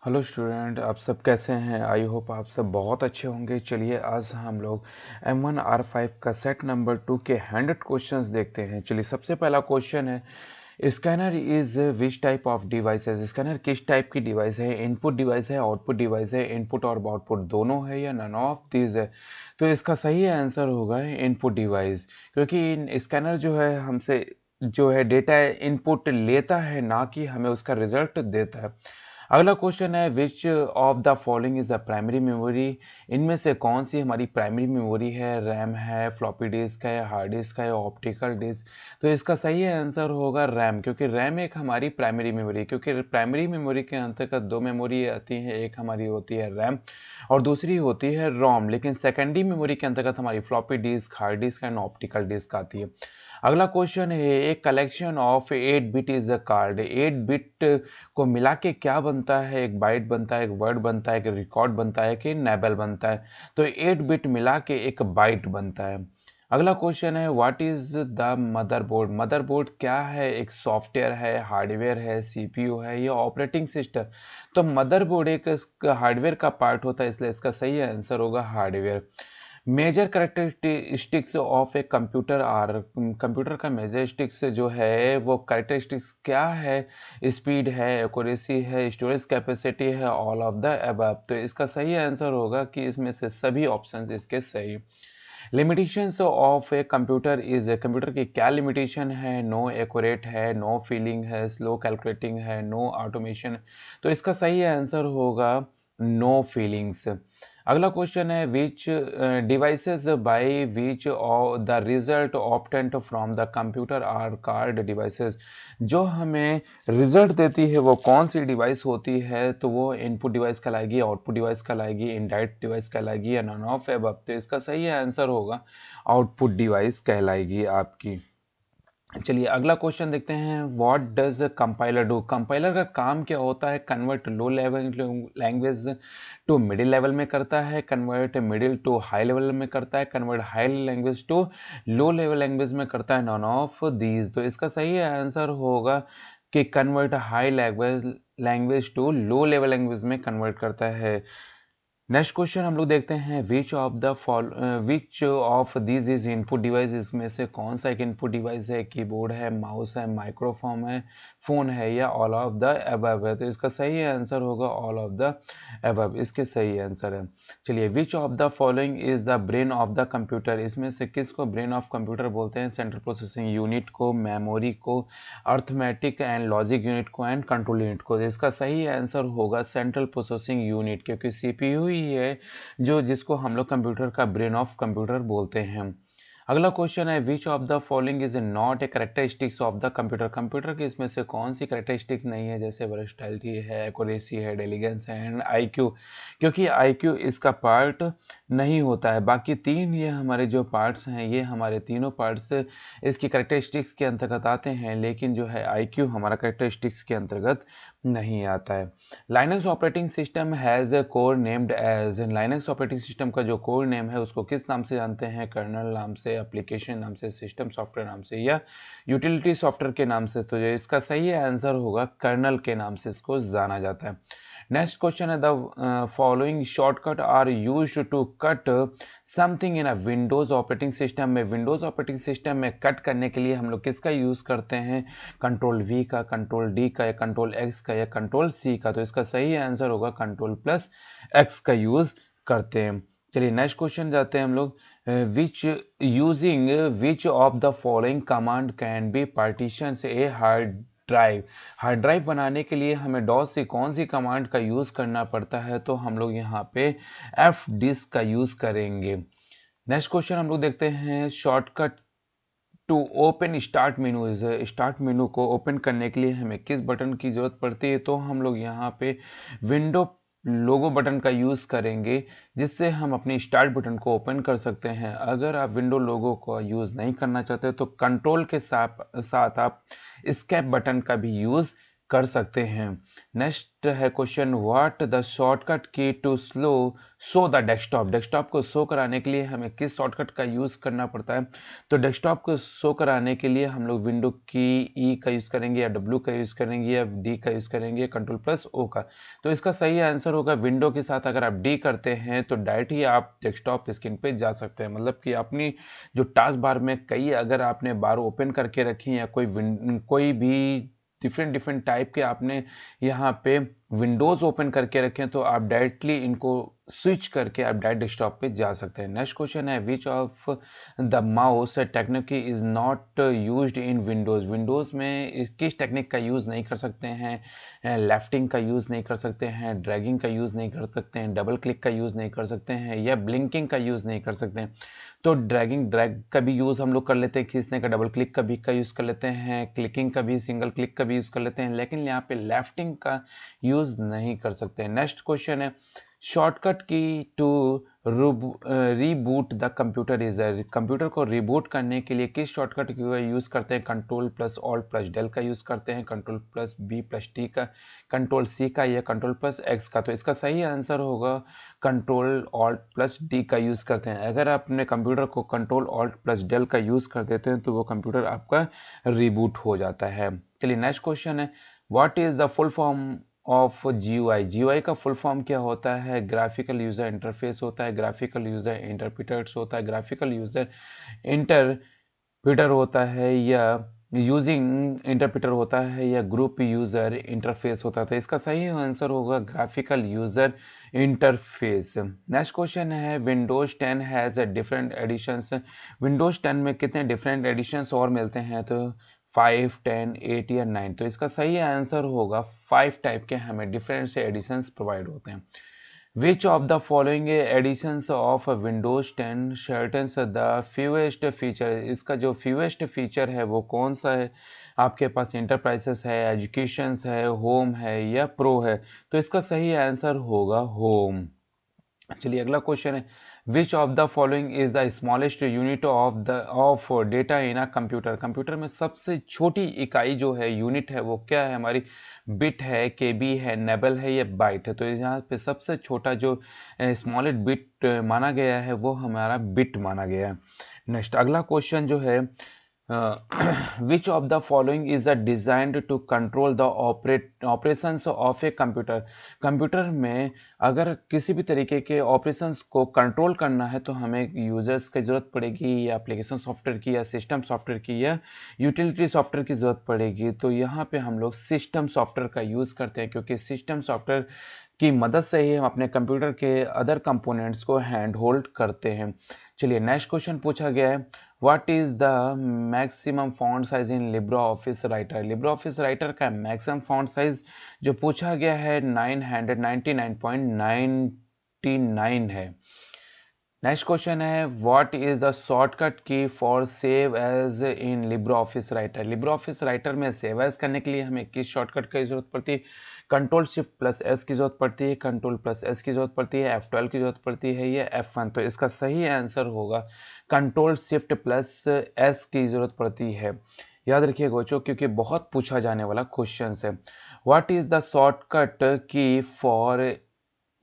Hello student, आप सब कैसे हैं। आई होप आप सब बहुत अच्छे होंगे। चलिए आज हम लोग M1R5 का सेट नंबर 2 के 100 क्वेश्चंस देखते हैं। चलिए सबसे पहला क्वेश्चन है, scanner is which type of devices. Scanner किस टाइप की डिवाइस है। इनपुट डिवाइस है, आउटपुट डिवाइस है, इनपुट और आउटपुट दोनों है या नन ऑफ दिस है। तो इसका सही आंसर होगा इनपुट डिवाइस, क्योंकि स्कैनर जो है हमसे जो है डेटा इनपुट लेता है, ना कि हमें उसका रिजल्ट देता है। अगला क्वेश्चन है, which of the following is the primary memory. इनमें से कौन सी हमारी प्राइमरी मेमोरी है। रैम है, फ्लॉपी डिस्क है, हार्ड डिस्क है, ऑप्टिकल डिस्क। तो इसका सही आंसर होगा रैम, क्योंकि रैम एक हमारी प्राइमरी मेमोरी, क्योंकि प्राइमरी मेमोरी के अंतर्गत दो मेमोरी आती हैं, एक हमारी होती है रैम और दूसरी होती है रोम। लेकिन सेकेंडरी मेमोरी के अंतर्गत हमारी floppy disk, hard disk and optical disk आती है। अगला क्वेश्चन है, एक collection of 8 bit is a card. 8 bit को मिला के क्या बनता है। एक बाइट बनता है, एक वर्ड बनता है, एक रिकॉर्ड बनता है, कि नेबल बनता है। तो 8 बिट मिला के एक बाइट बनता है। अगला क्वेश्चन है, what is the motherboard. Motherboard क्या है। एक सॉफ्टवेयर है, हार्डवेयर है, सीपीयू है या ऑपरेटिंग सिस्टम। तो मदरबोर्ड एक हार्डवेयर का पार्ट होता है, इसलिए इसका सही आंसर होगा hardware. Major characteristics of a computer are. Computer का मेजरिस्टिक्स जो है वो करेक्टरिस्टिक्स क्या है। स्पीड है, एक्यूरेसी है, स्टोरेज कैपेसिटी है, ऑल ऑफ द अबव। तो इसका सही आंसर होगा कि इसमें से सभी ऑप्शंस इसके सही। Limitations of a computer is. Computer की क्या लिमिटेशन है। नो एक्यूरेट है, नो फीलिंग है, स्लो कैलकुलेटिंग है, नो ऑटोमेशन। तो इसका सही आंसर होगा नो फीलिंग्स। अगला क्वेश्चन है, which devices by which the result obtained from the computer are called devices. जो हमें रिजल्ट देती है वो कौन सी डिवाइस होती है। तो वो इनपुट डिवाइस कहलाएगी, आउटपुट डिवाइस कहलाएगी, इनडायरेक्ट डिवाइस कहलाएगी या नन ऑफ अबव। तो इसका सही आंसर होगा आउटपुट डिवाइस कहलाएगी आपकी। चलिए अगला क्वेश्चन देखते हैं, what does compiler do. Compiler का काम क्या होता है। Convert low level language to middle level में करता है, convert middle to high level में करता है, convert high language to low level language में करता है, नॉन ऑफ दीज। तो इसका सही आंसर होगा कि convert high language to low level language में कन्वर्ट करता है। नेक्स्ट क्वेश्चन हम लोग देखते हैं, which of this is input device. इसमें से कौन सा एक इनपुट डिवाइस है। कीबोर्ड है, माउस है, माइक्रोफोन है, फोन है या ऑल ऑफ द अबव है। तो इसका सही आंसर होगा ऑल ऑफ द अबव, इसके सही आंसर है। चलिए, विच of the following is the brain of the computer. इसमें से किसको ब्रेन ऑफ कंप्यूटर बोलते हैं। सेंट्रल प्रोसेसिंग यूनिट को, मेमोरी को, अर्थमेटिक एंड लॉजिक यूनिट को एंड कंट्रोल यूनिट को। इसका सही आंसर होगा सेंट्रल प्रोसेसिंग यूनिट, क्योंकि सीपीयू ही है जो जिसको हम लोग कंप्यूटर का ब्रेन ऑफ कंप्यूटर बोलते हैं। अगला क्वेश्चन है, which of the following is not A characteristics of the computer. Computer के इसमें से कौन सी करेक्टरिस्टिक्स नहीं है। जैसे वर्सटाइलिटी है, एक्यूरेसी है, डेलीगेंस है एंड आईक्यू। क्योंकि आईक्यू इसका पार्ट नहीं होता है। बाकी तीन ये हमारे जो पार्ट्स हैं, ये हमारे तीनों पार्ट्स इसकी करेक्टरिस्टिक्स के अंतर्गत आते हैं, लेकिन जो है आईक्यू हमारा करेक्टरिस्टिक्स के अंतर्गत नहीं आता है। Linux operating system has a core named as. Linux operating system का जो कोर नेम है उसको किस नाम से जानते हैं। कर्नल नाम से, एप्लीकेशन नाम से, सिस्टम सॉफ्टवेयर नाम से या यूटिलिटी सॉफ्टवेयर के नाम से। तो जो इसका सही आंसर होगा कर्नल के नाम से इसको जाना जाता है। नेक्स्ट क्वेश्चन है, the following shortcut are used to cut something in a Windows operating system में। विंडोज ऑपरेटिंग सिस्टम में कट करने के लिए हम लोग किसका यूज करते हैं। कंट्रोल वी का, कंट्रोल डी का या कंट्रोल एक्स का या कंट्रोल सी का। तो इसका सही आंसर होगा कंट्रोल प्लस एक्स का यूज करते हैं। चलिए नेक्स्ट क्वेश्चन जाते हैं हम लोग, which using which of the following command can be partition a hard drive. Hard drive बनाने के लिए हमें डॉस से कौन सी कमांड का यूज करना पड़ता है। तो हम लोग यहाँ पे एफ डिस्क का यूज करेंगे। नेक्स्ट क्वेश्चन हम लोग देखते हैं, shortcut to open start menu is. Start menu को ओपन करने के लिए हमें किस बटन की जरूरत पड़ती है। तो हम लोग यहाँ पे विंडो लोगो बटन का यूज करेंगे, जिससे हम अपनी स्टार्ट बटन को ओपन कर सकते हैं। अगर आप विंडो लोगो का यूज नहीं करना चाहते तो कंट्रोल के साथ आप स्केप बटन का भी यूज कर सकते हैं। नेक्स्ट है question, what the shortcut key to show the desktop. Desktop को शो कराने के लिए हमें किस शॉर्टकट का यूज करना पड़ता है? तो डेस्कटॉप को शो कराने के लिए हम लोग विंडो की ई का यूज करेंगे, या डब्ल्यू का यूज करेंगे, या डी का यूज करेंगे, कंट्रोल प्लस ओ का। तो इसका सही आंसर होगा विंडो के साथ अगर आप डी करते हैं तो डायरेक्ट ही आप डेस्कटॉप स्क्रीन पे जा सकते हैं। मतलब कि अपनी जो टास्क बार में कई अगर आपने बार ओपन करके रखी या कोई भी डिफरेंट डिफरेंट टाइप के आपने यहाँ पे विंडोज ओपन करके रखें तो आप डायरेक्टली इनको स्विच करके आप डायरेक्ट डेस्कटॉप पे जा सकते हैं। नेक्स्ट क्वेश्चन है, which of the mouse technique is not used in Windows. Windows में किस टेक्निक का यूज नहीं कर सकते हैं? लेफ्टिंग का यूज नहीं कर सकते हैं, ड्रैगिंग का यूज नहीं कर सकते हैं, डबल क्लिक का यूज नहीं कर सकते हैं, या ब्लिंकिंग का यूज नहीं कर सकते हैं। तो ड्रैग का भी यूज हम लोग कर लेते हैं, खींचने का, डबल क्लिक का भी का यूज कर लेते हैं, क्लिकिंग का भी, सिंगल क्लिक का भी यूज कर लेते हैं, लेकिन यहाँ पे लेफ्टिंग का यूज नहीं कर सकते हैं। नेक्स्ट क्वेश्चन है, shortcut key to reboot the computer is. Computer को रिबूट करने के लिए किस शॉर्टकट का यूज करते हैं? Control plus alt plus del का यूज करते हैं, control plus B plus T का, कंट्रोल सी का, या कंट्रोल प्लस एक्स का। तो इसका सही आंसर होगा कंट्रोल ऑल्ट प्लस डी का यूज करते हैं। अगर आप अपने कंप्यूटर को कंट्रोल ऑल्ट प्लस डेल का यूज कर देते हैं तो वो कंप्यूटर आपका रिबूट हो जाता है। चलिए नेक्स्ट क्वेश्चन है, what is the full form of GUI। GUI का फुल फॉर्म क्या होता है? ग्राफिकल यूजर इंटरफेस होता है, ग्राफिकल यूजर इंटरप्रेटर्स होता है, ग्राफिकल यूजर इंटरप्रेटर होता है, या यूजिंग इंटरप्रेटर होता है, या ग्रुप यूजर इंटरफेस होता है। तो इसका सही आंसर होगा graphical user interface. Next question है, Windows 10 has different editions. Windows 10 में कितने डिफरेंट एडिशंस और मिलते हैं? तो 5, 10, 8 या 9। तो इसका सही आंसर होगा 5 टाइप के हमें डिफरेंट से एडिशंस प्रोवाइड होते हैं। Which of the following editions of Windows 10 shortens the fewest feature. इसका जो फ्यूएस्ट फीचर है वो कौन सा है? आपके पास इंटरप्राइजेस है, एजुकेशन है, होम है, या प्रो है। तो इसका सही आंसर होगा होम। चलिए अगला क्वेश्चन है, which of the following is the smallest unit of data in a computer. Computer में सबसे छोटी इकाई जो है, यूनिट है, वो क्या है? हमारी बिट है, केबी है, नेबल है, या बाइट है। तो यहाँ पे सबसे छोटा जो स्मॉलेस्ट बिट माना गया है वो हमारा बिट माना गया है। नेक्स्ट अगला क्वेश्चन जो है, which of the following is designed to control the operations of a computer। Computer में अगर किसी भी तरीके के ऑपरेशंस को कंट्रोल करना है तो हमें यूजर्स की जरूरत पड़ेगी, या एप्लीकेशन सॉफ्टवेयर की, या सिस्टम सॉफ्टवेयर की, या यूटिलिटी सॉफ्टवेयर की जरूरत पड़ेगी। तो यहाँ पे हम लोग सिस्टम सॉफ्टवेयर का यूज करते हैं, क्योंकि सिस्टम सॉफ्टवेयर की मदद से ही हम अपने कंप्यूटर के अदर कंपोनेंट्स को हैंड होल्ड करते हैं। चलिए नेक्स्ट क्वेश्चन पूछा गया है, what is the maximum font size in Libre Office Writer. Libre Office Writer का मैक्सिमम फॉन्ट साइज जो पूछा गया है 999.99 है। नेक्स्ट क्वेश्चन है, what is the shortcut key for save as in Libre Office Writer. Libre Office Writer में save as करने के लिए हमें किस शॉर्टकट की जरूरत पड़ती है? कंट्रोल शिफ्ट प्लस एस की जरूरत पड़ती है, कंट्रोल प्लस एस की जरूरत पड़ती है, F12 की जरूरत पड़ती है, या F1। तो इसका सही आंसर होगा कंट्रोल शिफ्ट प्लस एस की जरूरत पड़ती है। याद रखिएगा बच्चों, क्योंकि बहुत पूछा जाने वाला क्वेश्चन है। What is the shortcut key for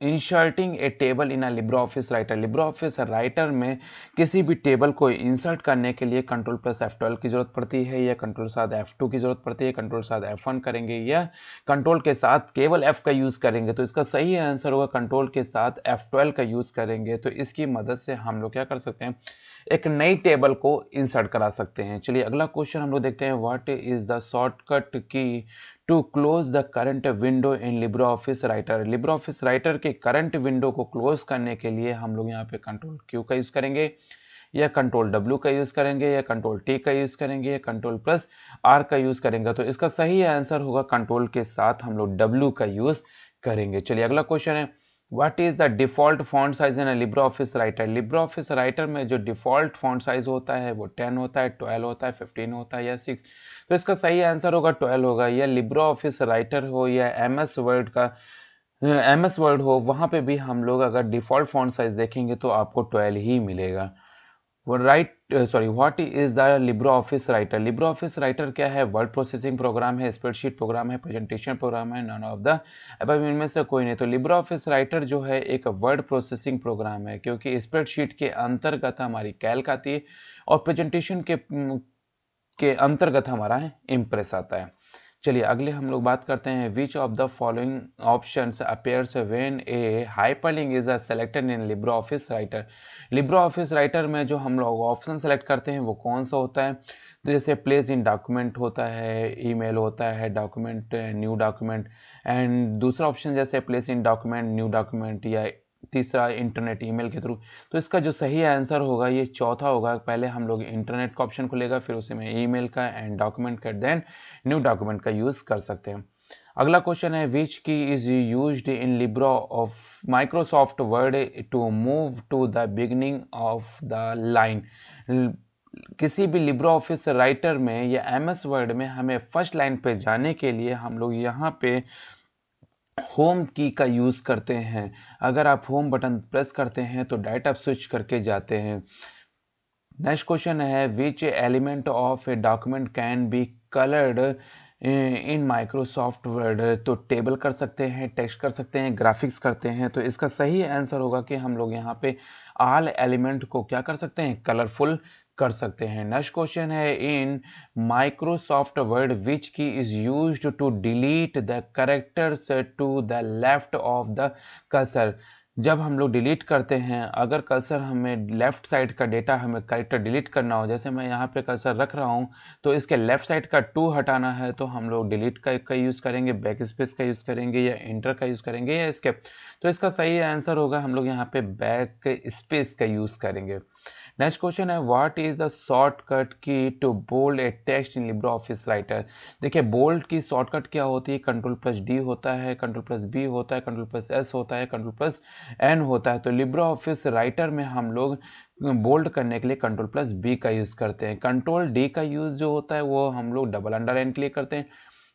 inserting A table in Libre Office Writer. Libre Office Writer में किसी भी टेबल को इंसर्ट करने के लिए कंट्रोल प्लस F12 की जरूरत पड़ती है, या कंट्रोल साथ F2 की जरूरत पड़ती है, कंट्रोल साथ F1 करेंगे, या कंट्रोल के साथ केवल F का यूज करेंगे। तो इसका सही आंसर होगा कंट्रोल के साथ F12 का यूज करेंगे। तो इसकी मदद से हम लोग क्या कर सकते हैं, एक नई टेबल को इंसर्ट करा सकते हैं। चलिए अगला क्वेश्चन हम लोग देखते हैं, what is the shortcut key to close the current window in Libre Office Writer. Libre Office Writer के करंट विंडो को क्लोज करने के लिए हम लोग यहाँ पे कंट्रोल क्यू का यूज करेंगे, या कंट्रोल डब्ल्यू का यूज करेंगे, या कंट्रोल टी का यूज करेंगे, या कंट्रोल प्लस आर का यूज करेंगे। तो इसका सही आंसर होगा कंट्रोल के साथ हम लोग डब्ल्यू का यूज करेंगे। चलिए अगला क्वेश्चन है, what is the default font size in Libre Office Writer. Libre Office Writer में जो डिफॉल्ट फॉन्ट साइज होता है वो 10 होता है, 12 होता है, 15 होता है, या 6। तो इसका सही आंसर होगा 12 होगा। या लिब्रो ऑफिस राइटर हो, या MS वर्ड का MS वर्ड हो, वहां पे भी हम लोग अगर डिफॉल्ट फॉन्ट साइज देखेंगे तो आपको 12 ही मिलेगा। वो right what is the Libre Office Writer. Libre Office writer क्या है? वर्ड प्रोसेसिंग प्रोग्राम है, स्प्रेडशीट प्रोग्राम है, प्रेजेंटेशन प्रोग्राम है, नन ऑफ द अबव इनमें से कोई नहीं। तो लिब्रो ऑफिस राइटर जो है एक वर्ड प्रोसेसिंग प्रोग्राम है, क्योंकि स्प्रेडशीट के अंतर्गत हमारी कैल्क आती है और प्रेजेंटेशन के अंतर्गत हमारा इम्प्रेस आता है। चलिए अगले हम लोग बात करते हैं, which of the following options appears when A hyperlink is selected in Libre Office Writer. Libre Office Writer में जो हम लोग ऑप्शन सेलेक्ट करते हैं वो कौन सा होता है? तो जैसे प्लेस इन डॉक्यूमेंट होता है, ईमेल होता है, डॉक्यूमेंट, न्यू डॉक्यूमेंट, एंड दूसरा ऑप्शन जैसे place in document, new document, या तीसरा इंटरनेट ईमेल के थ्रू। तो इसका जो सही आंसर होगा ये चौथा होगा। पहले हम लोग इंटरनेट का ऑप्शन खुलेगा, फिर उसी में ईमेल का एंड डॉक्यूमेंट का, देन न्यू डॉक्यूमेंट का यूज कर सकते हैं। अगला क्वेश्चन है, which key is used in Libre of Microsoft Word to move to the beginning of the line. किसी भी लिब्रो ऑफिस राइटर में या एमएस वर्ड में हमें फर्स्ट लाइन पे जाने के लिए हम लोग यहाँ पे होम की का यूज करते हैं। अगर आप होम बटन प्रेस करते हैं तो डायरेक्ट आप स्विच करके जाते हैं। नेक्स्ट क्वेश्चन है, which element of a document can be coloured in Microsoft word. तो टेबल कर सकते हैं, टेक्स्ट कर सकते हैं, ग्राफिक्स करते हैं। तो इसका सही आंसर होगा कि हम लोग यहाँ पे ऑल एलिमेंट को क्या कर सकते हैं? कलरफुल कर सकते हैं। नेक्स्ट क्वेश्चन है, in Microsoft Word which key is used to delete the characters to the left of the cursor. जब हम लोग डिलीट करते हैं, अगर कर्सर हमें लेफ्ट साइड का डेटा हमें कैरेक्टर डिलीट करना हो, जैसे मैं यहाँ पे कर्सर रख रहा हूँ तो इसके लेफ्ट साइड का 2 हटाना है, तो हम लोग डिलीट का यूज़ करेंगे, बैक स्पेस का यूज़ करेंगे, या इंटर का यूज़ करेंगे, या एस्केप। तो इसका सही आंसर होगा हम लोग यहाँ पे बैक स्पेस का यूज़ करेंगे। नेक्स्ट क्वेश्चन है, what is the shortcut key to bold a text in Libre Office Writer. देखिए बोल्ड की शॉर्टकट क्या होती है? कंट्रोल+D होता है, कंट्रोल+B होता है, कंट्रोल+S होता है, कंट्रोल+N होता है। तो लिब्रो ऑफिस राइटर में हम लोग बोल्ड करने के लिए कंट्रोल+B का यूज करते हैं। कंट्रोल+D का यूज जो होता है वो हम लोग डबल अंडरलाइन के लिए करते हैं।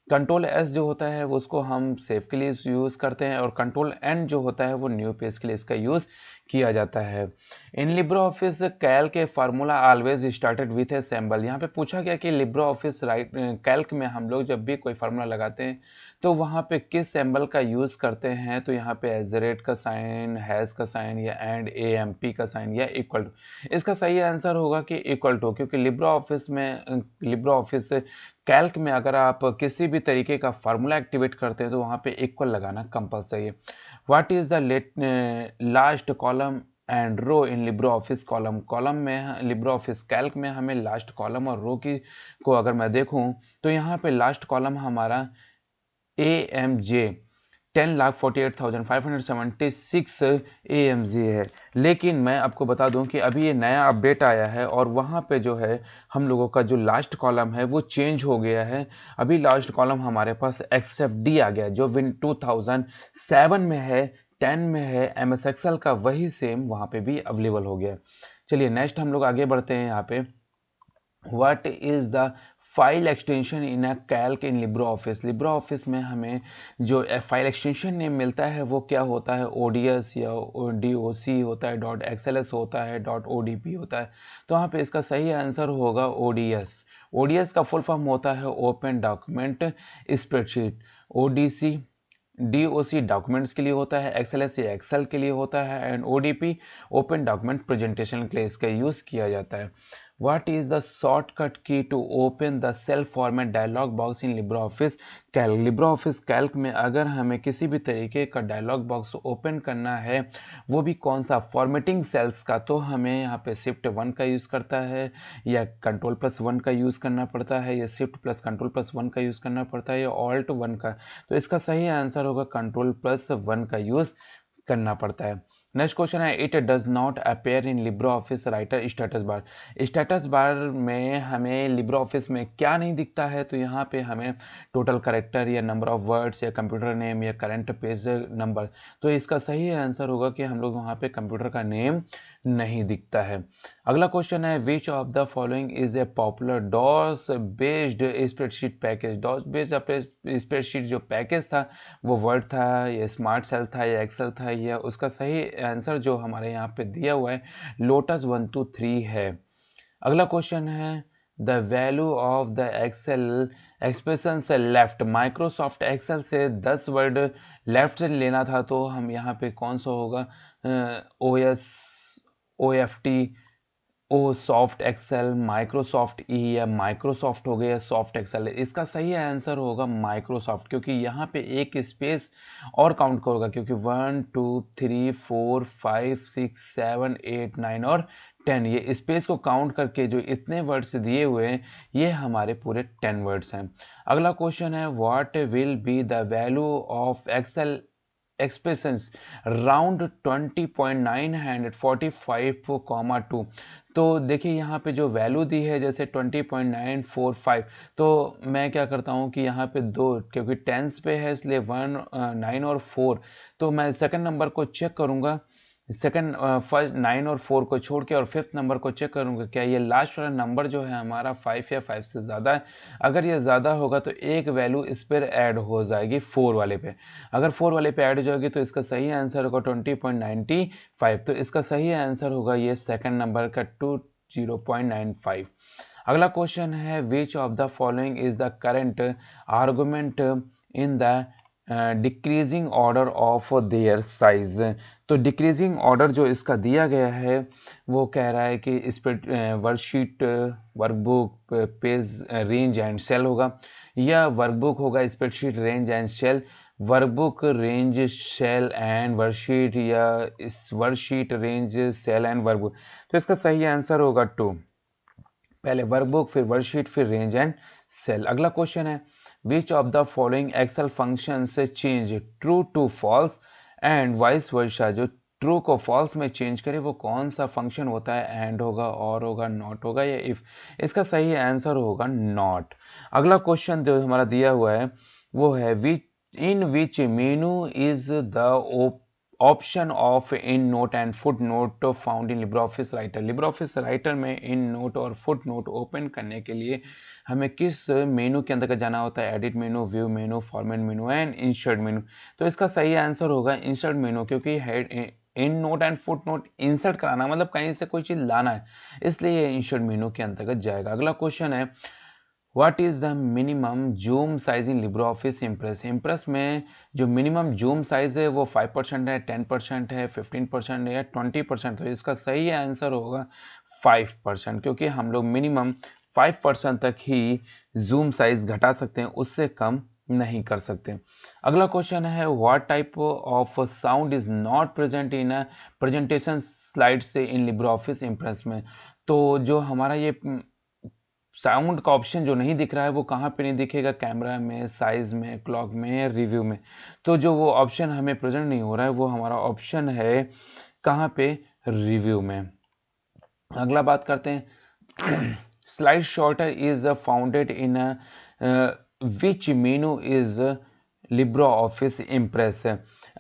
कंट्रोल+S जो होता है वो उसको हम सेव के लिए यूज करते हैं, और कंट्रोल+N जो होता है वो न्यू पेज के लिए इसका यूज किया जाता है। इन लिब्रो ऑफिस कैल्क के formula always started with a symbol. यहाँ पे पूछा गया कि लिब्रो ऑफिस कैल्क में हम लोग जब भी कोई फार्मूला लगाते हैं तो वहाँ पे किस सिंबल का यूज करते हैं? तो यहाँ पे @ का साइन, हैश का साइन, या एंड AMP का साइन, या इक्वल टू। इसका सही आंसर होगा कि इक्वल टू, क्योंकि लिब्रो ऑफिस कैल्क में अगर आप किसी भी तरीके का फार्मूला एक्टिवेट करते हैं तो वहाँ पे इक्वल लगाना कंपलसरी है। What is the last column and row in Libre Office column में लिब्रो ऑफिस कैल्क में हमें लास्ट कॉलम और रो की को अगर मैं देखूं तो यहाँ पे लास्ट कॉलम हमारा AMJ 10,48,576 AMG है। लेकिन मैं आपको बता दूं कि अभी ये नया अपडेट आया है और वहाँ पे जो है हम लोगों का जो लास्ट कॉलम है वो चेंज हो गया है। अभी लास्ट कॉलम हमारे पास XFD आ गया जो विन 2007 में है, 10 में है। MS Excel का वही सेम वहाँ पे भी अवेलेबल हो गया। चलिए नेक्स्ट हम लोग आगे बढ़ते हैं। यहाँ पे What is the file extension in a Calc in Libre office. Libre office में हमें जो फाइल एक्सटेंशन नेम मिलता है वो क्या होता है? ODS या DOC होता है, .XLS होता है, .ODP होता है। तो वहाँ पे इसका सही आंसर होगा ODS। ODS का फुल फॉर्म होता है open document spreadsheet. ODC DOC documents के लिए होता है, XLS या एक्सेल के लिए होता है, and ODP open document presentation के लिए इसका यूज किया जाता है। What is the shortcut key to open the cell format dialog box in LibreOffice Calc? LibreOffice Calc में अगर हमें किसी भी तरीके का डायलॉग बॉक्स ओपन करना है, वो भी कौन सा? फॉर्मेटिंग सेल्स का, तो हमें यहाँ पे Shift+1 का यूज करता है, या Control+1 का यूज करना पड़ता है, या Shift+Control+1 का यूज करना पड़ता है, या Alt+1 का। तो इसका सही आंसर होगा Control+1 का यूज करना पड़ता है। नेक्स्ट क्वेश्चन है, it does not appear in Libre Office writer status bar. Status bar में हमें लिब्रो ऑफिस में क्या नहीं दिखता है? तो यहाँ पे हमें टोटल कैरेक्टर, या नंबर ऑफ वर्ड्स, या कंप्यूटर नेम, या करंट पेज नंबर। तो इसका सही आंसर होगा कि हम लोग वहाँ पे कंप्यूटर का नेम नहीं दिखता है। अगला क्वेश्चन है, which of the following is a popular DOS based spreadsheet package. DOS based spreadsheet जो पैकेज था वो वर्ड था, या स्मार्ट सेल था, या एक्सेल था, या उसका सही आंसर जो हमारे यहाँ पे दिया हुआ है लोटस 123 है। अगला क्वेश्चन है the value of the Excel expression से लेफ्ट। माइक्रोसॉफ्ट एक्सेल से 10 वर्ड लेफ्ट से लेना था तो हम यहाँ पे कौन सा होगा, O S, O F T, O soft Excel, Microsoft E, या माइक्रोसॉफ्ट हो गया सॉफ्ट एक्सेल। इसका सही आंसर होगा माइक्रोसॉफ्ट, क्योंकि यहाँ पे एक स्पेस और काउंट होगा, क्योंकि 1 2 3 4 5 6 7 8 9 और 10, ये स्पेस को काउंट करके जो इतने वर्ड्स दिए हुए हैं ये हमारे पूरे 10 वर्ड्स हैं। अगला क्वेश्चन है what will be the value of Excel expressions round 20.945, तो देखिए यहाँ पे जो वैल्यू दी है जैसे 20.945, तो मैं क्या करता हूँ कि यहाँ पे दो, क्योंकि टेंस पे है इसलिए 1 9 और 4, तो मैं सेकंड नंबर को चेक करूँगा, सेकंड फर्स्ट 9 और 4 को छोड़ के, और फिफ्थ नंबर को चेक करूंगा क्या ये लास्ट वाला नंबर जो है हमारा 5 या 5 से ज़्यादा है। अगर ये ज़्यादा होगा तो एक वैल्यू इस पर ऐड हो जाएगी 4 वाले पे। अगर 4 वाले पे ऐड हो जाएगी तो इसका सही आंसर होगा 20.95, तो इसका सही आंसर होगा ये सेकंड नंबर का 20.95। अगला क्वेश्चन है which of the following is the current argument in the decreasing order of their size. तो डिक्रीजिंग ऑर्डर जो इसका दिया गया है वो कह रहा है कि इस पर worksheet, workbook, page, range and cell होगा, या वर्कबुक होगा spreadsheet, range and cell, workbook, range, cell and worksheet, या इस worksheet, range, cell and workbook. तो इसका सही आंसर होगा 2, पहले वर्कबुक फिर वर्कशीट फिर रेंज एंड सेल। अगला क्वेश्चन है which of the following Excel function से change true to false and vice versa. जो ट्रू को फॉल्स में चेंज करे वो कौन सा फंक्शन होता है, एंड होगा, और होगा, नॉट होगा, या इफ। इसका सही आंसर होगा नॉट। अगला क्वेश्चन जो हमारा दिया हुआ है वो है which in which menu is the option of end note and foot note found in LibreOffice writer. LibreOffice writer में इन नोट और फुट नोट ओपन करने के लिए हमें किस मेनू के अंदर जाना होता है, edit menu, view menu, format menu and insert मेनू। तो इसका सही आंसर होगा इंसर्ट मेनू, क्योंकि head in note and foot note insert कराना मतलब कहीं से कोई चीज लाना है, इसलिए ये इंसर्ट मेनू के अंतर्गत जाएगा। अगला क्वेश्चन है what is the minimum zoom size in LibreOffice impress. Impress में जो मिनिमम जूम साइज है वो 5% है, 10% है, 15% है, या 20%। तो इसका सही आंसर होगा 5%, क्योंकि हम लोग मिनिमम 5% तक ही जूम साइज घटा सकते हैं, उससे कम नहीं कर सकते। अगला क्वेश्चन है what type of sound is not present in a presentation slide से इन लिब्रियोफिस इम्प्रेस में। तो जो हमारा ये साउंड का ऑप्शन जो नहीं दिख रहा है वो कहाँ पे नहीं दिखेगा, कैमरा में, साइज में, क्लॉक में, रिव्यू में। तो जो वो ऑप्शन हमें प्रेजेंट नहीं हो रहा है वो हमारा ऑप्शन है कहाँ पे, रिव्यू में। अगला बात करते हैं slide shorter is founded in which menu is Libre office impress.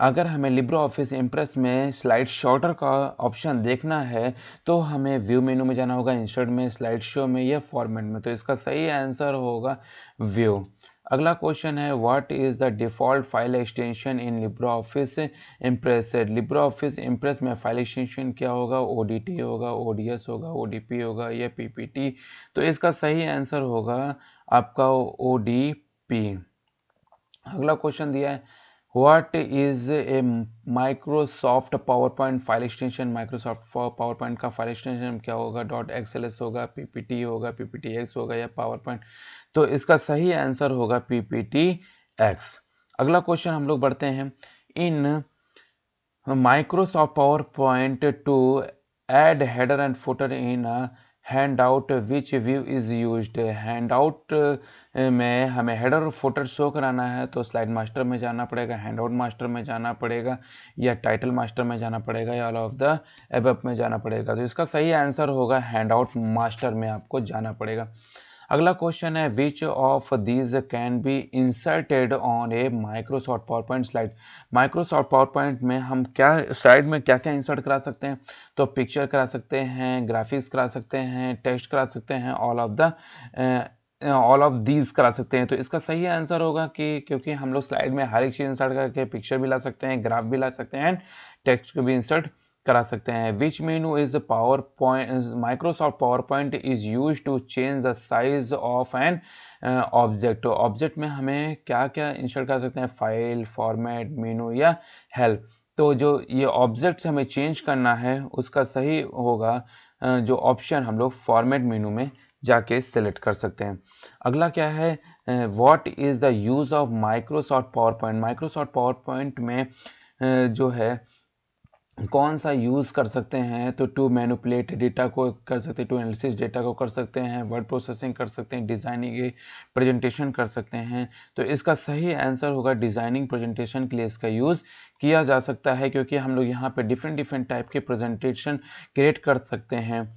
अगर हमें लिब्रो ऑफिस इम्प्रेस में स्लाइड शॉर्टर का ऑप्शन देखना है तो हमें व्यू मेनू में जाना होगा, इंसर्ट में, स्लाइड शो में, या फॉर्मेट में। तो इसका सही आंसर होगा व्यू। अगला क्वेश्चन है what is the default file extension in Libre office impress. Libre office impress में फाइल एक्सटेंशन क्या होगा, ओडीटी होगा, ओडीएस होगा, ओडीपी होगा, या पीपीटी। तो इसका सही आंसर होगा आपका ओडीपी। अगला क्वेश्चन दिया है what is a Microsoft power point file extension. Microsoft power point का फाइल एक्सटेंशन क्या होगा, डॉट एक्सएलएस होगा, पीपीटी होगा, पीपीटीएक्स होगा, या पावर पॉइंट। तो इसका सही आंसर होगा पीपीटीएक्स। अगला क्वेश्चन हम लोग बढ़ते हैं in Microsoft PowerPoint to add header and footer in handout which view is used. Handout में हमें हेडर और फुटर शो कराना है तो स्लाइड मास्टर में जाना पड़ेगा, हैंडआउट मास्टर में जाना पड़ेगा, या टाइटल मास्टर में जाना पड़ेगा, या ऑल ऑफ द एबव में जाना पड़ेगा। तो इसका सही आंसर होगा हैंडआउट मास्टर में आपको जाना पड़ेगा। अगला क्वेश्चन है which of these can be inserted on A Microsoft power point slide. Microsoft power point में हम क्या स्लाइड में क्या क्या इंसर्ट करा सकते हैं, तो पिक्चर करा सकते हैं, ग्राफिक्स करा सकते हैं, टेक्स्ट करा सकते हैं, ऑल ऑफ दीज करा सकते हैं। तो इसका सही आंसर होगा कि क्योंकि हम लोग स्लाइड में हर एक चीज इंसर्ट करके पिक्चर भी ला सकते हैं, ग्राफ भी ला सकते हैं, एंड टेक्स्ट को भी इंसर्ट करा सकते हैं। Which menu is PowerPoint, Microsoft PowerPoint is use to change the size of an object. Object में हमें क्या क्या इंसर्ट कर सकते हैं, फाइल, फॉर्मेट, मेनू या हेल्प। तो जो ये ऑब्जेक्ट्स हमें चेंज करना है उसका सही होगा जो ऑप्शन हम लोग फॉर्मेट मेनू में जाके सिलेक्ट कर सकते हैं। अगला क्या है, what is the use of Microsoft PowerPoint. Microsoft power point में जो है कौन सा यूज कर सकते हैं, तो टू मैनिपुलेट डेटा को कर सकते हैं, टू एनालिसिस डेटा को कर सकते हैं, वर्ड प्रोसेसिंग कर सकते हैं, डिजाइनिंग प्रेजेंटेशन कर सकते हैं। तो इसका सही आंसर होगा डिजाइनिंग प्रेजेंटेशन के लिए इसका यूज किया जा सकता है, क्योंकि हम लोग यहाँ पे डिफरेंट टाइप के प्रेजेंटेशन क्रिएट कर सकते हैं।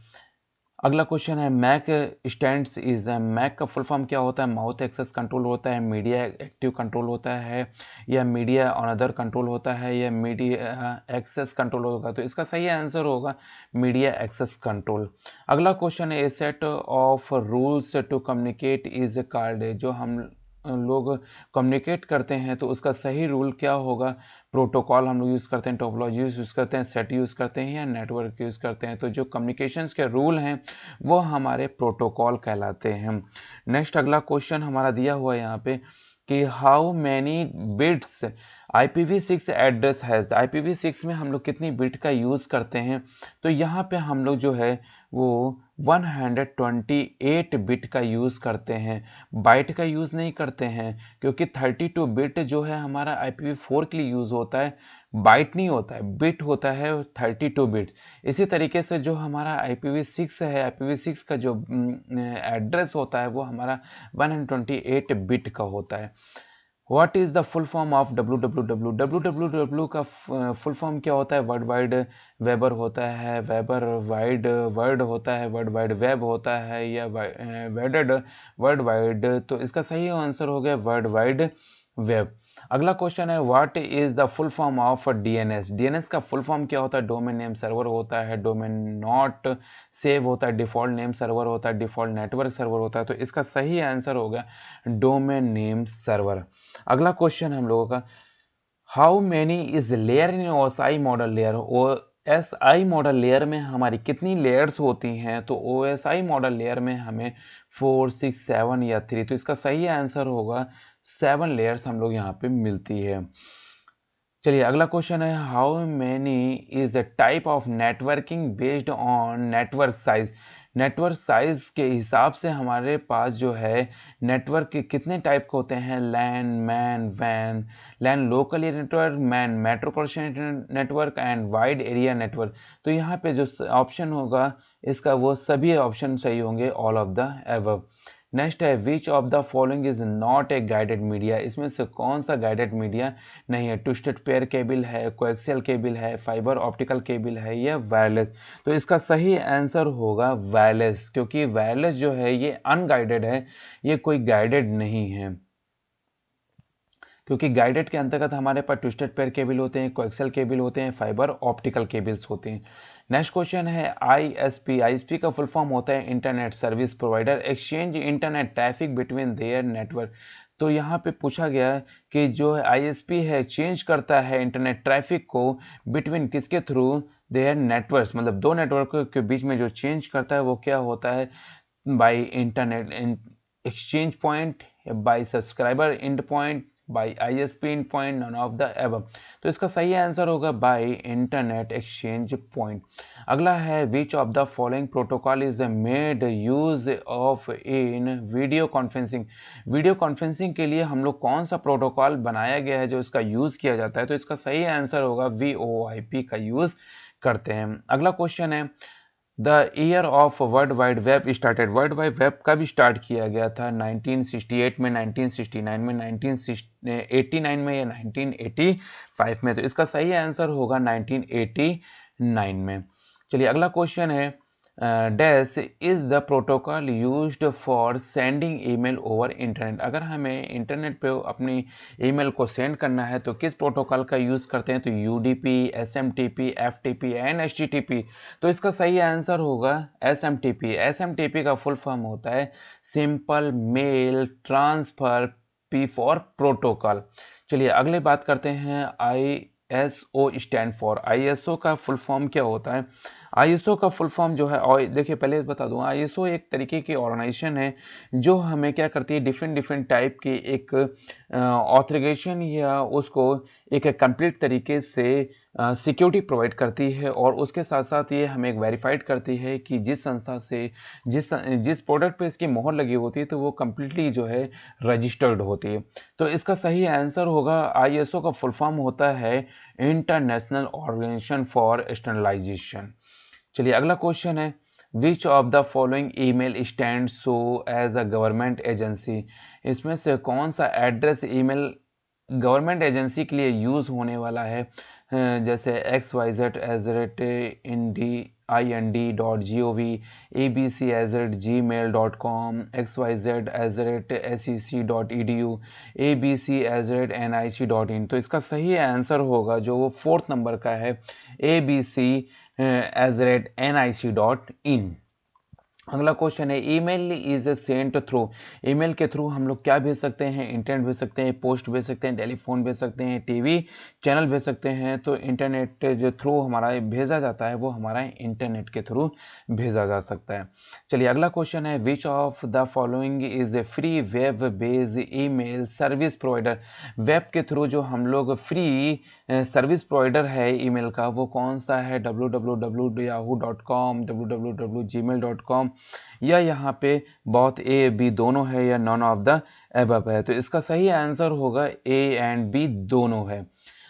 अगला क्वेश्चन है, मैक स्टैंड्स इज, मैक का फुल फॉर्म क्या होता है। माउथ एक्सेस कंट्रोल होता है, मीडिया एक्टिव कंट्रोल होता है, या मीडिया ऑन अदर कंट्रोल होता है, या मीडिया एक्सेस कंट्रोल होगा। तो इसका सही आंसर होगा मीडिया एक्सेस कंट्रोल। अगला क्वेश्चन है, a set of rules to communicate is called, जो हम लोग कम्युनिकेट करते हैं तो उसका सही रूल क्या होगा। प्रोटोकॉल हम लोग यूज़ करते हैं, टोपोलॉजी यूज़ करते हैं, सेट यूज़ करते हैं, या नेटवर्क यूज़ करते हैं। तो जो कम्युनिकेशंस के रूल हैं वो हमारे प्रोटोकॉल कहलाते हैं। नेक्स्ट अगला क्वेश्चन हमारा दिया हुआ है यहाँ पे कि how many bits IPv6 address has. IPv6 में हम लोग कितनी बिट का यूज़ करते हैं, तो यहाँ पे हम लोग जो है वो 128 बिट का यूज़ करते हैं, बाइट का यूज़ नहीं करते हैं, क्योंकि 32 बिट जो है हमारा IPv4 के लिए यूज़ होता है, बाइट नहीं होता है, बिट होता है 32 बिट्स। इसी तरीके से जो हमारा IPv6 है, IPv6 का जो एड्रेस होता है वो हमारा 128 बिट का होता है। What is the full form of www। www का फुल फॉर्म क्या होता है, वर्ल्ड वाइड वेबर होता है, वेबर वाइड वर्ड होता है, वर्ल्ड वाइड वेब होता है, या वेडेड वर्ल्ड वाइड। तो इसका सही आंसर हो गया वर्ल्ड वाइड वेब। अगला क्वेश्चन है, what is the full form of DNS। DNS का फुल फॉर्म क्या होता है, डोमेन नेम सर्वर होता है, डोमेन नॉट सेव होता है, डिफॉल्ट नेम सर्वर होता है, डिफॉल्ट नेटवर्क सर्वर होता है। तो इसका सही आंसर होगा डोमेन नेम सर्वर। अगला क्वेश्चन हम लोगों का, how many is layer in OSI model layer. OSI model layer में हमारी कितनी लेयर्स होती हैं, तो OSI मॉडल लेयर में हमें 4, 6, 7 या 3। तो इसका सही आंसर होगा 7 लेयर्स हम लोग यहाँ पे मिलती है। चलिए अगला क्वेश्चन है, how many is a type of networking based on network size. Network size के हिसाब से हमारे पास जो है नेटवर्क के कितने टाइप के होते हैं, लैन, मैन, वैन। LAN local area network, MAN metropolitan network, and wide area network. तो यहाँ पे जो ऑप्शन होगा इसका वो सभी ऑप्शन सही होंगे, all of the above. Next है, which of the following is not a guided media. इसमें से कौन सा गाइडेड मीडिया नहीं है। ट्विस्टेड पेयर केबल है, कोएक्सियल केबल है, फाइबर ऑप्टिकल केबल है, या वायरलेस। तो इसका सही आंसर होगा वायरलेस, क्योंकि वायरलेस जो है ये अनगाइडेड है, ये कोई गाइडेड नहीं है। क्योंकि गाइडेड के अंतर्गत हमारे पास ट्विस्टेड पेयर केबल होते हैं, कोएक्सियल केबल होते हैं, फाइबर ऑप्टिकल केबल्स होते हैं। नेक्स्ट क्वेश्चन है, ISP। ISP का फुल फॉर्म होता है internet service provider exchange internet traffic between their network. तो यहाँ पे पूछा गया कि जो ISP है चेंज करता है इंटरनेट ट्रैफिक को बिटवीन किसके थ्रू, देयर नेटवर्क्स, मतलब दो नेटवर्क के बीच में जो चेंज करता है वो क्या होता है, by internet exchange point, by subscriber end point, by ISP end point, none of the above. तो इसका सही आंसर होगा बाय इंटरनेट एक्सचेंज पॉइंट। अगला है, which of the following protocol is made use of in video conferencing. Video conferencing के लिए हम लोग कौन सा प्रोटोकॉल बनाया गया है जो इसका यूज किया जाता है, तो इसका सही आंसर होगा VoIP का यूज करते हैं। अगला क्वेश्चन है, the year of world wide web started. World wide web कब स्टार्ट किया गया था, 1968 में, 1969 में, 1989 में, या 1985 में। तो इसका सही आंसर होगा 1989 में। चलिए अगला क्वेश्चन है, dash is the protocol used for sending email over internet. अगर हमें इंटरनेट पे अपनी ईमेल को सेंड करना है तो किस प्रोटोकॉल का यूज करते हैं, तो UDP, SMTP, FTP and HTTP। तो इसका सही आंसर होगा SMTP। SMTP का फुल फॉर्म होता है simple mail transfer P for protocol. चलिए अगले बात करते हैं, ISO स्टैंड फॉर? ISO का फुल फॉर्म क्या होता है? ISO का फुल फॉर्म जो है, और देखिए पहले बता दूं, ISO एक तरीके की ऑर्गेनाइजेशन है जो हमें क्या करती है, डिफरेंट डिफरेंट टाइप के एक ऑथराइजेशन या उसको एक कंप्लीट तरीके से सिक्योरिटी प्रोवाइड करती है, और उसके साथ साथ ये हमें एक वेरीफाइड करती है कि जिस संस्था से जिस जिस प्रोडक्ट पे इसकी मोहर लगी होती है तो वो कंप्लीटली जो है रजिस्टर्ड होती है। तो इसका सही आंसर होगा, ISO का फुल फॉर्म होता है इंटरनेशनल ऑर्गेनाइजेशन फॉर स्टैंडर्डाइजेशन। चलिए अगला क्वेश्चन है, which of the following email stand so as a government agency? इसमें से कौन सा एड्रेस ईमेल गवर्नमेंट एजेंसी के लिए यूज होने वाला है? जैसे xyz@ind.gov, abc@gmail.com, xyz@sec.edu, abc@nic.in। तो इसका सही आंसर होगा जो वो फोर्थ नंबर का है, abc@nic.in। अगला क्वेश्चन है, email is sent through? Email के थ्रू हम लोग क्या भेज सकते हैं? इंटरनेट भेज सकते हैं, पोस्ट भेज सकते हैं, टेलीफोन भेज सकते हैं, टीवी चैनल भेज सकते हैं। तो इंटरनेट जो थ्रू हमारा भेजा जाता है वो हमारा इंटरनेट के थ्रू भेजा जा सकता है। चलिए अगला क्वेश्चन है, which of the following is A free web based email service provider? Web के थ्रू जो हम लोग फ्री सर्विस प्रोवाइडर है ईमेल का, वो कौन सा है? www.yahoo.com, www.gmail.com, या यहाँ पे बहुत ए बी दोनों है, या नॉन ऑफ द एबव है? तो इसका सही आंसर होगा ए एंड बी दोनों है।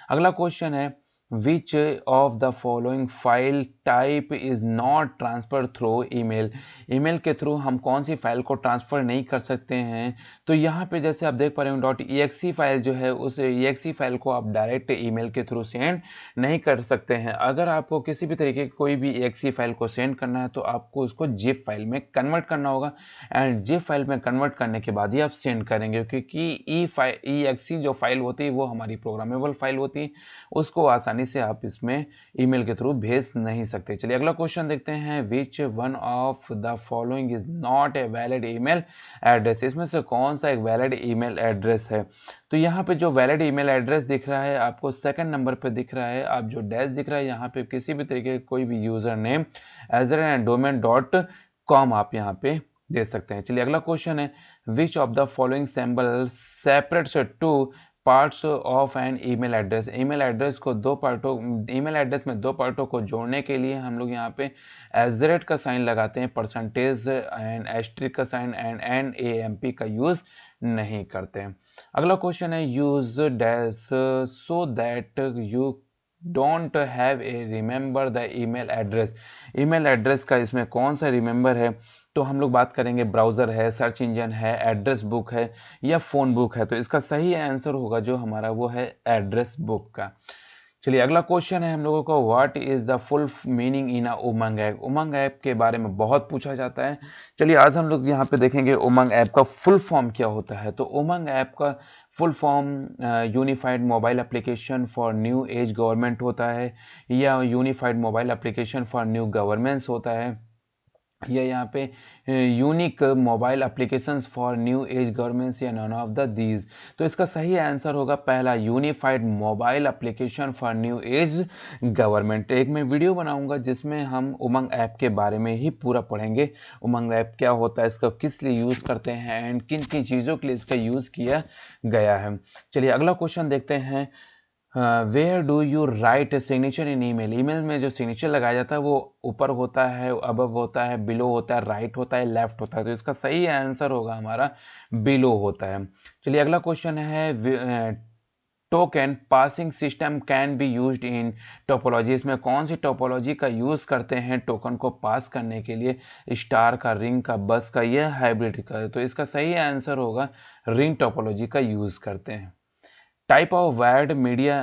अगला क्वेश्चन है, which of the following file type is not transfer through email? Email के थ्रू हम कौन सी फाइल को ट्रांसफर नहीं कर सकते हैं? तो यहाँ पे जैसे आप देख पा रहे हो .exe फाइल जो है, उस exe फाइल को आप डायरेक्ट ईमेल के थ्रू सेंड नहीं कर सकते हैं। अगर आपको किसी भी तरीके की कोई भी exe फाइल को सेंड करना है तो आपको उसको जिप फाइल में कन्वर्ट करना होगा, एंड जिप फाइल में कन्वर्ट करने के बाद ही आप सेंड करेंगे, क्योंकि exe जो फाइल होती है वो हमारी प्रोग्रामेबल फाइल होती है, उसको आसानी से आप इसमें ईमेल के थ्रू भेज नहीं सकते। चलिए अगला क्वेश्चन देखते हैं, which one of the following is not a valid email address? इसमें से कौन सा एक वैलिड ईमेल एड्रेस है? तो यहाँ पे जो वैलिड ईमेल एड्रेस दिख रहा है आपको सेकंड नंबर पे दिख रहा है, आप जो डैश दिख रहा है यहाँ पे किसी भी तरीके कोई भी यूजर नेम azure_domain.com आप यहाँ पे दे सकते हैं। चलिए अगला क्वेश्चन है, which of the following symbol separates two parts of an email address? Email address को ईमेल एड्रेस में दो पार्टों को जोड़ने के लिए हम लोग यहाँ पे एजरेट का साइन लगाते हैं, परसेंटेज एंड एस्ट्रिक का साइन एंड AMP का यूज नहीं करते हैं। अगला क्वेश्चन है, use dash so that you don't have a remember the email address? Email address का इसमें कौन सा रिमेंबर है? तो हम लोग बात करेंगे ब्राउजर है, सर्च इंजन है, एड्रेस बुक है, या फोन बुक है? तो इसका सही आंसर होगा जो हमारा वो है एड्रेस बुक का। चलिए अगला क्वेश्चन है हम लोगों को, what is the full meaning in Umang app? Umang app के बारे में बहुत पूछा जाता है। चलिए आज हम लोग यहाँ पे देखेंगे उमंग ऐप का फुल फॉर्म क्या होता है। तो उमंग ऐप का full form unified mobile application for new age government होता है, या unified mobile application for new governance होता है, या यहाँ पे unique mobile applications for new age governments, या नॉन ऑफ द दीज? तो इसका सही आंसर होगा पहला, unified mobile application for new age government. एक मैं वीडियो बनाऊंगा जिसमें हम उमंग ऐप के बारे में ही पूरा पढ़ेंगे, उमंग ऐप क्या होता है, इसका किस लिए यूज करते हैं, एंड किन किन चीजों के लिए इसका यूज किया गया है। चलिए अगला क्वेश्चन देखते हैं, where do you write signature in email? Email में जो सिग्नेचर लगाया जाता है वो ऊपर होता है, अबव होता है, बिलो होता है, राइट होता है, लेफ्ट होता है? तो इसका सही आंसर होगा हमारा बिलो होता है। चलिए अगला क्वेश्चन है, token passing system can be used in topology? इसमें कौन सी टोपोलॉजी का यूज करते हैं टोकन को पास करने के लिए? स्टार का, रिंग का, बस का, या हाइब्रिड का? तो इसका सही आंसर होगा रिंग टोपोलॉजी का यूज करते हैं। Type of wired media,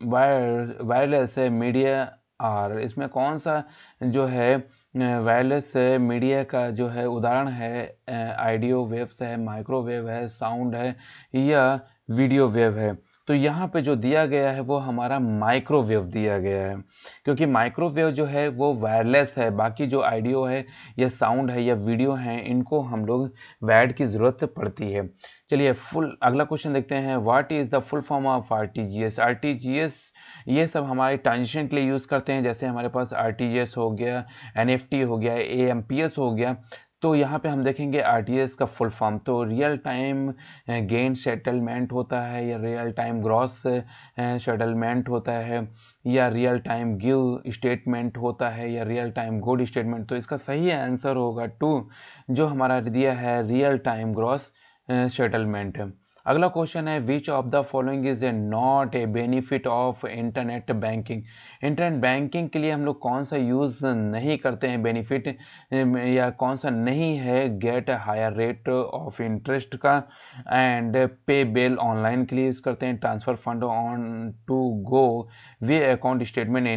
wireless media are? इसमें कौन सा जो है वायरलेस मीडिया का जो है उदाहरण है? ऑडियो वेव्स है, माइक्रोवेव है, साउंड है, या वीडियो वेव है? तो यहाँ पे जो दिया गया है वो हमारा माइक्रोवेव दिया गया है, क्योंकि माइक्रोवेव जो है वो वायरलेस है, बाकी जो ऑडियो है या साउंड है या वीडियो है इनको हम लोग वायर्ड की ज़रूरत पड़ती है। चलिए फुल अगला क्वेश्चन देखते हैं, what is the full form of RTGS. RTGS ये सब हमारे ट्रांजिशन के लिए यूज़ करते हैं, जैसे हमारे पास आरटीजीएस हो गया, एनएफटी हो गया, एएमपीएस हो गया। तो यहाँ पे हम देखेंगे आरटीजीएस का फुल फॉर्म, तो रियल टाइम गेन सेटलमेंट होता है या रियल टाइम ग्रॉस सेटलमेंट होता है या रियल टाइम गिव स्टेटमेंट होता है या रियल टाइम गुड स्टेटमेंट। तो इसका सही आंसर होगा 2 जो हमारा दिया है रियल टाइम ग्रॉस सेटलमेंट। अगला क्वेश्चन है, which of the following is A not a benefit of internet banking. Internet banking के लिए हम लोग कौन सा यूज़ नहीं करते हैं बेनिफिट, या कौन सा नहीं है, get higher rate of interest का, एंड पे बिल ऑनलाइन के लिए यूज़ करते हैं, transfer fund on to go, way account statement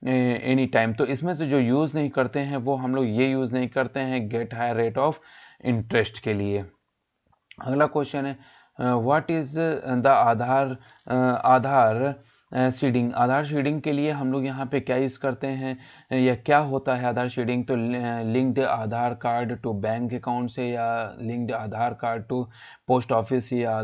any time. तो इसमें से जो यूज़ नहीं करते हैं वो हम लोग ये यूज़ नहीं करते हैं get higher rate of interest के लिए। अगला क्वेश्चन है, what is the Aadhaar seeding. Aadhaar seeding के लिए हम लोग यहाँ पे क्या यूज़ करते हैं या क्या होता है आधार सीडिंग। तो linked Aadhaar card to bank account से, या linked Aadhaar card to post office, या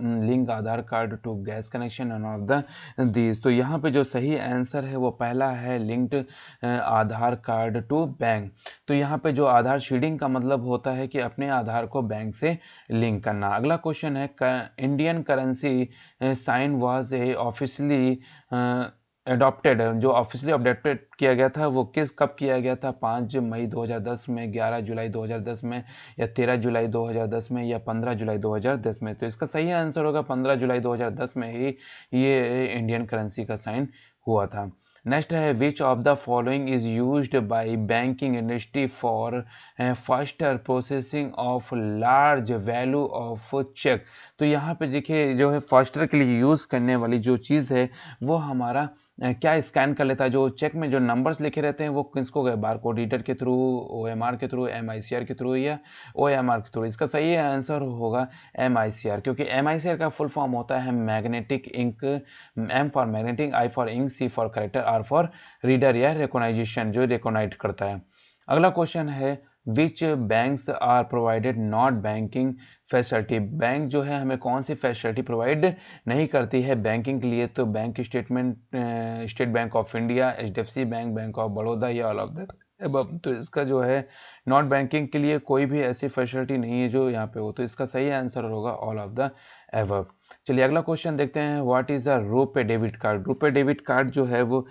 link Aadhaar card to gas connection, and of the these. तो यहाँ पे जो सही आंसर है वो पहला है linked Aadhaar card to bank. तो यहाँ पे जो आधार सीडिंग का मतलब होता है कि अपने आधार को बैंक से लिंक करना। अगला क्वेश्चन है, Indian currency sign was a officially adopted, जो ऑफिशियली अडॉप्टेड किया गया था वो कब किया गया था, 5 मई 2010 में, 11 जुलाई 2010 में, या 13 जुलाई 2010 में, या 15 जुलाई 2010 में। तो इसका सही आंसर होगा 15 जुलाई 2010 में ही ये इंडियन करेंसी का साइन हुआ था। नेक्स्ट है, which of the following is used by banking industry for faster processing of large value of cheque. तो यहाँ पे देखिए जो है फास्टर के लिए यूज़ करने वाली जो चीज़ है वो हमारा क्या स्कैन कर लेता है, जो चेक में जो नंबर्स लिखे रहते हैं वो किसको गए, बारकोड रीडर के थ्रू, ओएमआर के थ्रू, एमआईसीआर के थ्रू, या ओएमआर के थ्रू। इसका सही आंसर होगा एमआईसीआर, क्योंकि एमआईसीआर का फुल फॉर्म होता है magnetic ink, M for magnetic, I for ink, C for character, R for reader या रिकॉग्नाइजेशन, जो रिकॉग्नाइट करता है। अगला क्वेश्चन है, which banks are provided not banking facility. Bank जो है हमें कौन सी फैसिलिटी प्रोवाइड नहीं करती है बैंकिंग के लिए। तो bank statement, state bank of India, HDFC bank, bank of Baroda, या ऑल ऑफ द अबव। तो इसका जो है नॉट बैंकिंग के लिए कोई भी ऐसी फैसिलिटी नहीं है जो यहाँ पे हो, तो इसका सही आंसर होगा ऑल ऑफ द अबव। चलिए अगला क्वेश्चन देखते हैं, what is a RuPay debit card. RuPay debit card जो है वो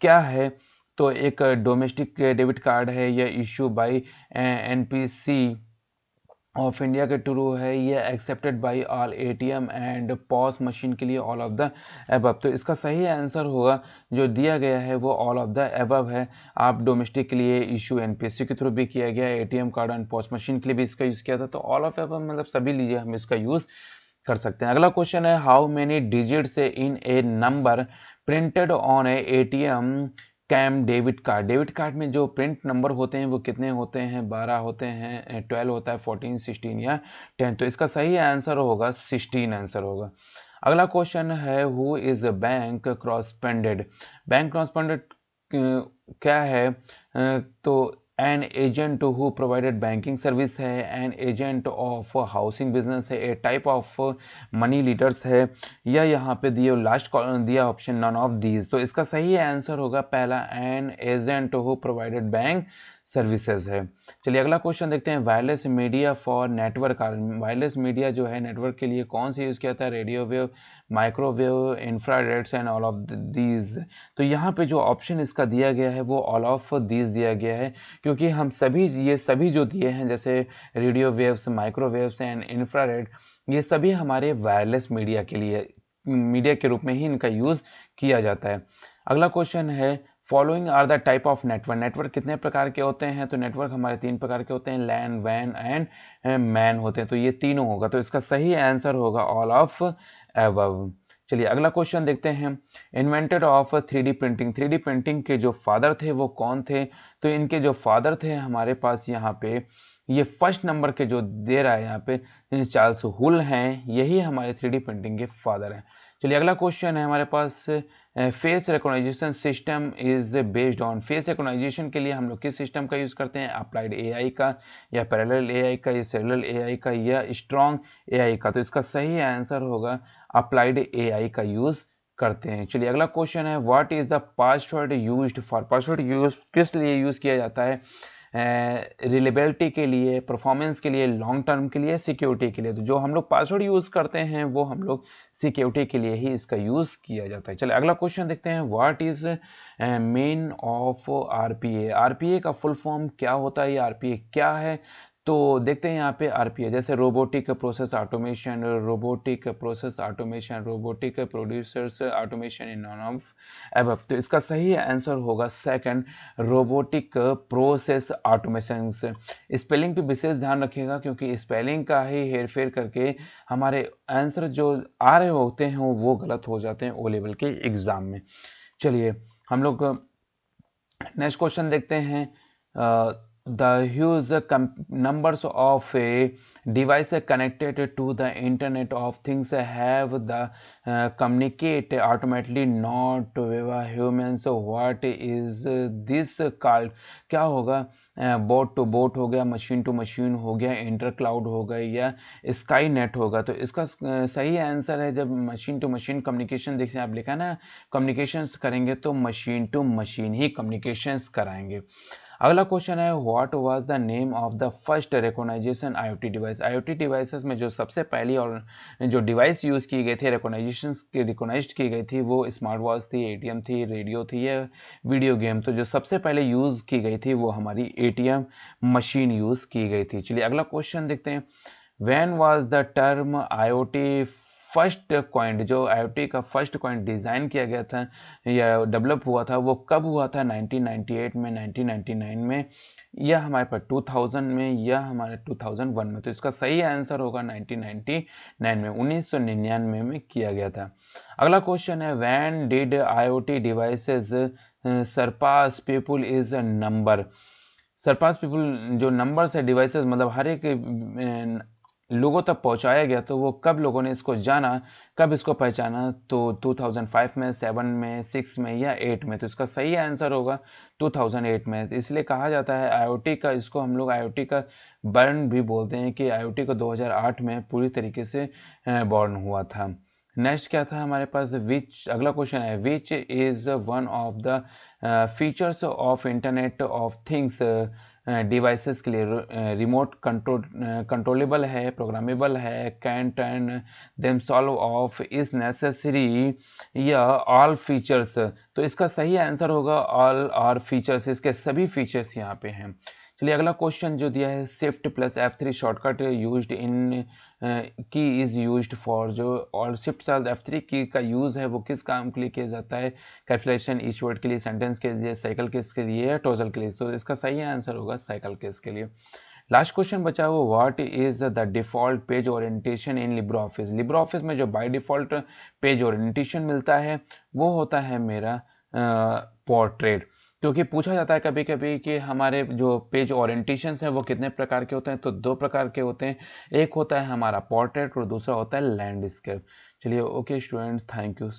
क्या है। तो एक डोमेस्टिक डेबिट कार्ड है, या issue by NPC of India के थ्रू है, ये accepted by all ATM and POS machine के लिए ऑल ऑफ द अबव। तो इसका सही आंसर होगा जो दिया गया है वो ऑल ऑफ द अबव है। आप डोमेस्टिक के लिए इशू एनपीसी के थ्रू भी किया गया, ATM card and POS machine के लिए भी इसका यूज़ किया था। तो ऑल ऑफ अबव मतलब सभी लीजिए हम इसका यूज़ कर सकते हैं। अगला क्वेश्चन है, how many digits in a number printed on a ATM cum debit card. Debit card में जो प्रिंट नंबर होते हैं वो कितने होते हैं, 12 होते हैं, 12 होता है, 14, 16 या 10। तो इसका सही आंसर होगा 16 आंसर होगा। अगला क्वेश्चन है, who is bank correspondent. Bank correspondent क्या है, तो an agent who provided banking service है, an agent of housing business है, a type of money lenders है, या यहाँ पे दिए लास्ट दिया ऑप्शन नन ऑफ दीज। तो इसका सही आंसर होगा पहला, N agent who provided bank services है। चलिए अगला क्वेश्चन देखते हैं, wireless media for network. Wireless media जो है नेटवर्क के लिए कौन सी यूज किया था, radio wave, microwave, infrareds and all of these. तो यहाँ पे जो ऑप्शन इसका दिया गया है वो ऑल ऑफ दीज दिया गया है, क्योंकि हम सभी ये सभी जो दिए हैं जैसे radio waves, microwaves and infrared, ये सभी हमारे वायरलेस मीडिया के लिए मीडिया के रूप में ही इनका यूज किया जाता है। अगला क्वेश्चन है, following are the type of network. Network कितने प्रकार के होते हैं। तो नेटवर्क हमारे 3 प्रकार के होते हैं, लैन, वैन एंड मैन होते हैं। तो ये तीनों होगा, तो इसका सही आंसर होगा ऑल ऑफ अबव। चलिए अगला क्वेश्चन देखते हैं, inventor of 3D printing. 3D printing के जो फादर थे वो कौन थे। तो इनके जो फादर थे हमारे पास यहाँ पे ये फर्स्ट नंबर के जो दे रहा है यहाँ पे चार्ल्स हुल हैं, यही हमारे 3D प्रिंटिंग के फादर हैं। चलिए अगला क्वेश्चन है हमारे पास, face recognition system is based on. Face recognition के लिए हम लोग किस सिस्टम का यूज करते हैं? अप्लाइड एआई का, या पैरेलल एआई का, या सीरियल एआई का, या स्ट्रॉन्ग एआई का? तो इसका सही आंसर होगा अप्लाइड एआई का यूज करते हैं। चलिए अगला क्वेश्चन है, what is the password used for. Password use किस लिए यूज किया जाता है? रिलेबिलिटी के लिए, परफॉर्मेंस के लिए, लॉन्ग टर्म के लिए, सिक्योरिटी के लिए। तो जो हम लोग पासवर्ड यूज करते हैं वो हम लोग सिक्योरिटी के लिए ही इसका यूज किया जाता है। चलिए अगला क्वेश्चन देखते हैं, what is main of RPA. RPA का फुल फॉर्म क्या होता है, ये आरपीए क्या है? तो देखते हैं यहाँ पे आरपीए, जैसे robotic process automation, robotic process automation, robotic producers automation in none of above. तो इसका सही आंसर होगा second, robotic process automation. Spelling पे विशेष ध्यान रखिएगा, क्योंकि स्पेलिंग का ही हेरफेर करके हमारे आंसर जो आ रहे होते हैं वो गलत हो जाते हैं ओ लेवल के एग्जाम में। चलिए हम लोग नेक्स्ट क्वेश्चन देखते हैं, the huge numbers of devices connected to the internet of things have the communicate automatically not via humans. So what is this called? क्या होगा? बोट टू बोट हो गया, मशीन टू मशीन हो गया, inter cloud हो गया, या sky net होगा? तो इसका सही आंसर है, जब मशीन टू मशीन कम्युनिकेशन देखिए आप लिखा ना कम्युनिकेशंस करेंगे तो मशीन टू मशीन ही कम्युनिकेशंस कराएंगे। अगला क्वेश्चन है, what was the name of the first recognition IoT device. IoT devices में जो सबसे पहली और जो डिवाइस यूज की गई थी, रिकॉग्नाइज्ड की गई थी, वो स्मार्ट वॉच थी, एटीएम थी, रेडियो थी, या वीडियो गेम? तो जो सबसे पहले यूज की गई थी वो हमारी एटीएम मशीन यूज की गई थी। चलिए अगला क्वेश्चन देखते हैं, when was the term IoT first coined. जो आईओटी का फर्स्ट कॉइंड डिजाइन किया गया था या डेवलप हुआ था वो कब हुआ था? 1998 में, 1999 में, या हमारे पास 2000 में, या हमारे 2001 में? तो इसका सही आंसर होगा 1999 में, 1999 में किया गया था। अगला क्वेश्चन है, when did IoT devices surpass people is a number. Surpass people जो नंबर्स है, डिवाइसेस मतलब हर एक लोगों तक पहुंचाया गया, तो वो कब लोगों ने इसको जाना, कब इसको पहचाना? तो 2005 में, 7 में, 6 में, या 8 में? तो इसका सही आंसर होगा 2008 में। तो इसलिए कहा जाता है आईओटी का, इसको हम लोग आईओटी का बर्न भी बोलते हैं कि आईओटी को 2008 में पूरी तरीके से बॉर्न हुआ था। नेक्स्ट क्या था हमारे पास, विच, अगला क्वेश्चन है, which is one of the features of internet of things devices के लिए रिमोट कंट्रोलेबल है, प्रोग्रामेबल है, can turn them solve of is necessary, या ऑल फीचर्स? तो इसका सही आंसर होगा ऑल आर फीचर्स, इसके सभी फीचर्स यहाँ पे हैं। चलिए अगला क्वेश्चन जो दिया है, shift plus F3 shortcut used in की इज यूज्ड फॉर। जो और शिफ्ट प्लस F3 की का यूज है वो किस काम के लिए किया जाता है? कैलकुलेशन, ईच वर्ड के लिए, सेंटेंस के लिए, साइकिल केस के लिए, या टोटल के लिए? तो इसका सही आंसर होगा साइकिल केस के लिए। लास्ट क्वेश्चन बचा हुआ, what is the default page orientation in Libre office. Libre office में जो बाय डिफॉल्ट पेज ओरिएंटेशन मिलता है वो होता है मेरा पोर्ट्रेट। क्योंकि पूछा जाता है कभी कभी कि हमारे जो पेज ओरिएंटेशंस हैं वो कितने प्रकार के होते हैं, तो 2 प्रकार के होते हैं, एक होता है हमारा पोर्ट्रेट और दूसरा होता है लैंडस्केप। चलिए ओके स्टूडेंट्स, थैंक यू।